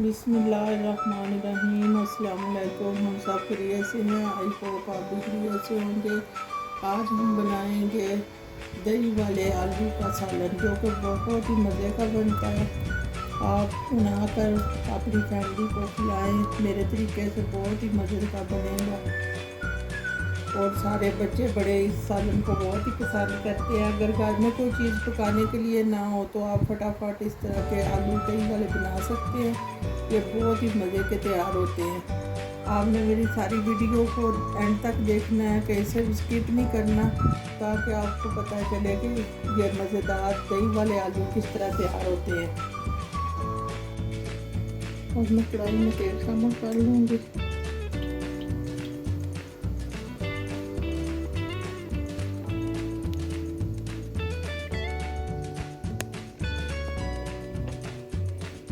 बिस्मिल्लाहिर्रहमानिर्रहीम। अस्सलाम वालेकुम। हम सब खैरियत से हैं। आई होप आप भी खैरियत से होंगे। आज हम बनाएंगे दही वाले आलू का सालन, जो कि बहुत ही मज़े का बनता है। आप बनाकर अपनी फैमिली को खिलाएं। मेरे तरीके से बहुत ही मज़े का बनेगा और सारे बच्चे बड़े इस सालन को बहुत ही पसंद करते हैं। अगर घर में कोई चीज़ पकाने के लिए ना हो तो आप फटाफट इस तरह के आलू दही वाले बना सकते हैं। ये बहुत ही मज़े के तैयार होते हैं। आपने मेरी सारी वीडियो को एंड तक देखना है, कैसे स्किप नहीं करना, ताकि आपको पता चले कि ये मज़ेदार दही वाले आलू किस तरह तैयार होते हैं। और मैं कढ़ाई में तेल शामिल कर लूँगी।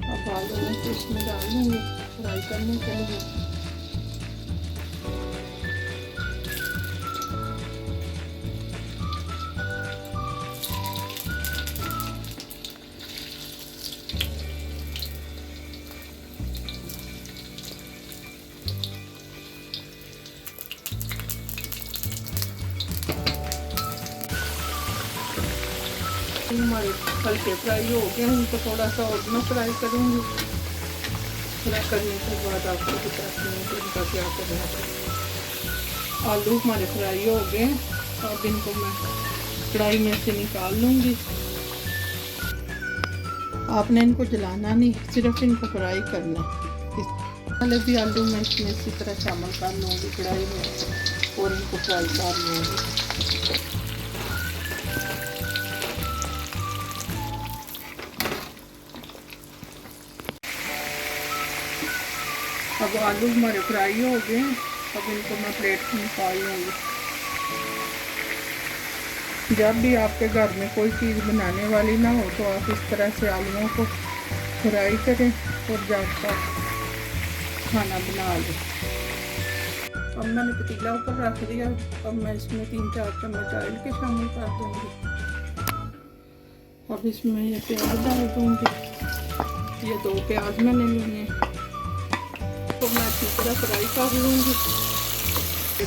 अब आलू में इसमें डाल दूँगी फ्राई करने के लिए। हमारे हल्के फ्राई हो गए हैं, इनको थोड़ा सा और मैं फ्राई करूँगी। फ्राई करने के बाद आपको बताती हूँ कि इनका क्या करना है। आलू हमारे फ्राई हो गए हैं। अब इनको मैं कढ़ाई में से निकाल लूँगी। आपने इनको जलाना नहीं, सिर्फ इनको फ्राई करना है। इस वाले भी आलू मैं इसमें इसी तरह शामिल कर लूँगी कढ़ाई में और इनको फ्राई कर लूँगी। अब आलू हमारे फ्राई हो गए हैं। अब इनको मैं प्लेट में निकाल लूँगी। जब भी आपके घर में कोई चीज़ बनाने वाली ना हो तो आप इस तरह से आलूओं को फ्राई करें और जाकर खाना बना लें। अब मैंने पतीला ऊपर रख दिया। अब मैं इसमें 3-4 चम्मच ऑयल के शामिल कर दूँगी। अब इसमें ये प्याज डाल दूँगी। ये 2 प्याज मैंने लिए तो मैं अच्छी तरह फ्राई कर लूँगी।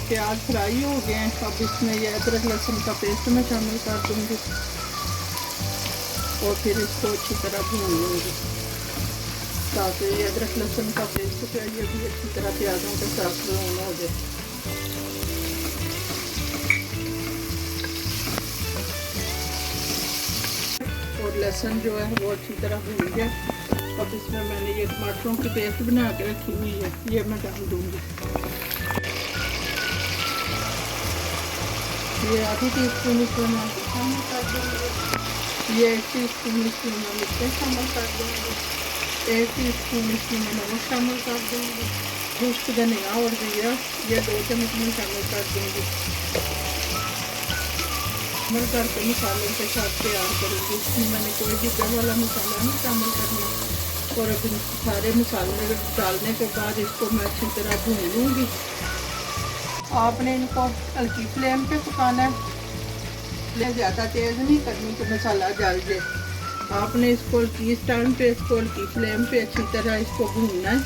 प्याज फ्राई हो गए हैं। अब इसमें ये अदरक लहसुन का पेस्ट मैं शामिल कर दूँगी और फिर इसको अच्छी तरह भून लूँगी, ताकि ये अदरक लहसुन का पेस्ट ये भी अच्छी तरह प्याज़ों के साथ भून हो जाए। और लहसुन जो है वो अच्छी तरह भून गया। अब इसमें मैंने ये टमाटरों की पेस्ट बना के रखी हुई है, ये मैं डाल दूँगी। ये आधी टीस्पून इसमें मैं शामिल कर दूँगी। ये 1 टीस्पून इसमें मैं मिर्चें शामिल कर दूँगी। 1 टीस्पून इसमें मैं नमक शामिल कर दूँगी। खुश्क धनिया और जीरा ये 2 चम्मच में शामिल कर दूँगी। शामिल करके मसालों के साथ तैयार करूँगी। इसमें मैंने कोई भी डिब्बे वाला मसाला नहीं शामिल करना। और अब इन सारे मसाले डालने के बाद इसको मैं अच्छी तरह भून लूँगी। आपने इनको हल्की फ्लेम पे पकाना है, ज़्यादा तेज़ नहीं करनी कि मसाला जल जाए। आपने इसको इस टाइम पे इसको हल्की फ्लेम पे अच्छी तरह इसको भूनना है,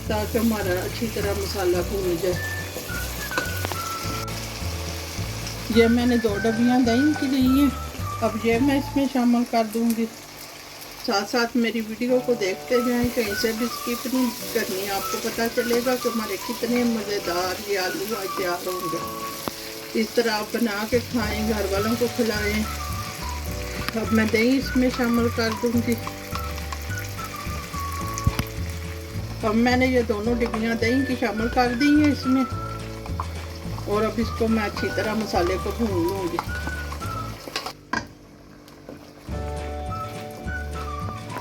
ताकि हमारा अच्छी तरह मसाला भून जाए। ये मैंने 2 डब्बियाँ दही की ली हैं। अब ये मैं इसमें शामिल कर दूँगी। साथ साथ मेरी वीडियो को देखते जाएं, कहीं से भी स्किप नहीं करनी। आपको पता चलेगा कि हमारे कितने मज़ेदार ये आलू आज तैयार होंगे। इस तरह आप बना के खाएं, घर वालों को खिलाएं। अब मैं दही इसमें शामिल कर दूँगी। अब मैंने ये दोनों डिब्बियाँ दही की शामिल कर दी हैं इसमें, और अब इसको मैं अच्छी तरह मसाले को भून लूँगी।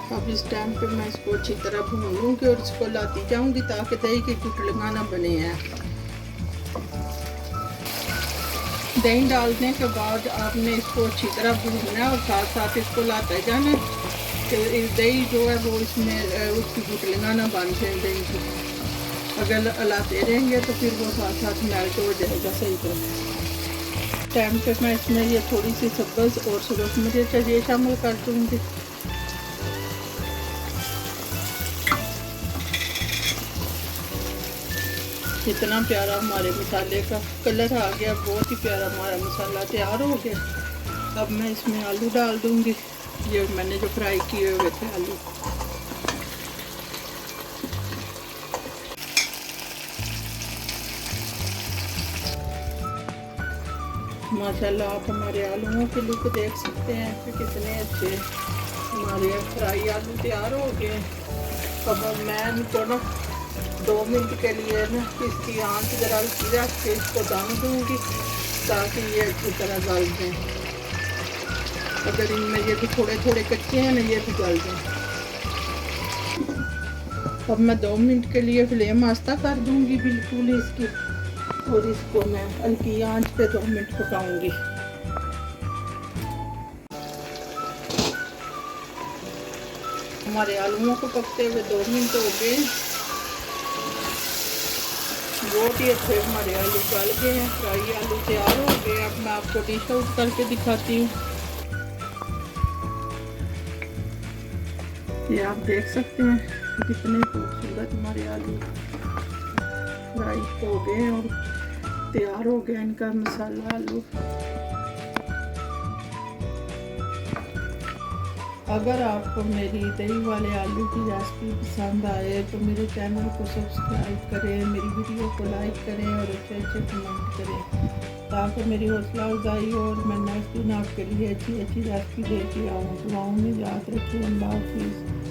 अब इस टाइम पे मैं इसको अच्छी तरह भून लूँगी और इसको लाती जाऊँगी, ताकि दही की गुठलियाँ ना बने हैं। दही डालने के बाद आपने इसको अच्छी तरह भूनना है और साथ साथ इसको लाते जाना है कि दही जो है वो इसमें उसकी गुठलियाँ ना बन जाए दही की। अगर लाते रहेंगे तो फिर वो साथ साथ मेल्ट हो जाएगा सही तरह। टाइम पे मैं इसमें ये थोड़ी सी सब्ज़ और सुरख मिर्च ये शामिल कर दूँगी। इतना प्यारा हमारे मसाले का कलर आ गया, बहुत ही प्यारा हमारा मसाला तैयार हो गया। अब मैं इसमें आलू डाल दूंगी, ये मैंने जो फ्राई किए हुए थे आलू। माशाल्लाह आप हमारे आलूओं के लुक देख सकते हैं कि कितने अच्छे हमारे फ्राई आलू तैयार हो गए। अब मैं इनको ना 2 मिनट के लिए ना इसकी आंच ज़रा हल्की रख के इसको दम दूँगी ताकि ये अच्छी तरह गल जाए। अगर इनमें ये भी थोड़े थोड़े कच्चे हैं ना, ये भी गल जाए। अब मैं 2 मिनट के लिए फ्लेम आस्ता कर दूँगी बिल्कुल इसकी, और इसको मैं हल्की आंच पे 2 मिनट पकाऊंगी। हमारे आलूओं को पकते हुए 2 मिनट हो गए, बहुत ही अच्छे हमारे आलू गल गए हैं, फ्राई आलू तैयार हो गए। अब मैं आपको डिश आउट करके दिखाती हूँ। ये आप देख सकते हैं कितने खूबसूरत हमारे आलू फ्राई हो गए और तैयार हो गया इनका मसाला आलू। अगर आपको मेरी दही वाले आलू की रेसिपी पसंद आए तो मेरे चैनल को सब्सक्राइब करें, मेरी वीडियो को लाइक करें और अच्छे कमेंट करें ताकि मेरी हौसला अफजाई हो और मैं नेक्स्ट दिन आपके लिए अच्छी रेसिपी लेके आऊँ। दुआओं में याद रखें। अल्लाह हाफिज़।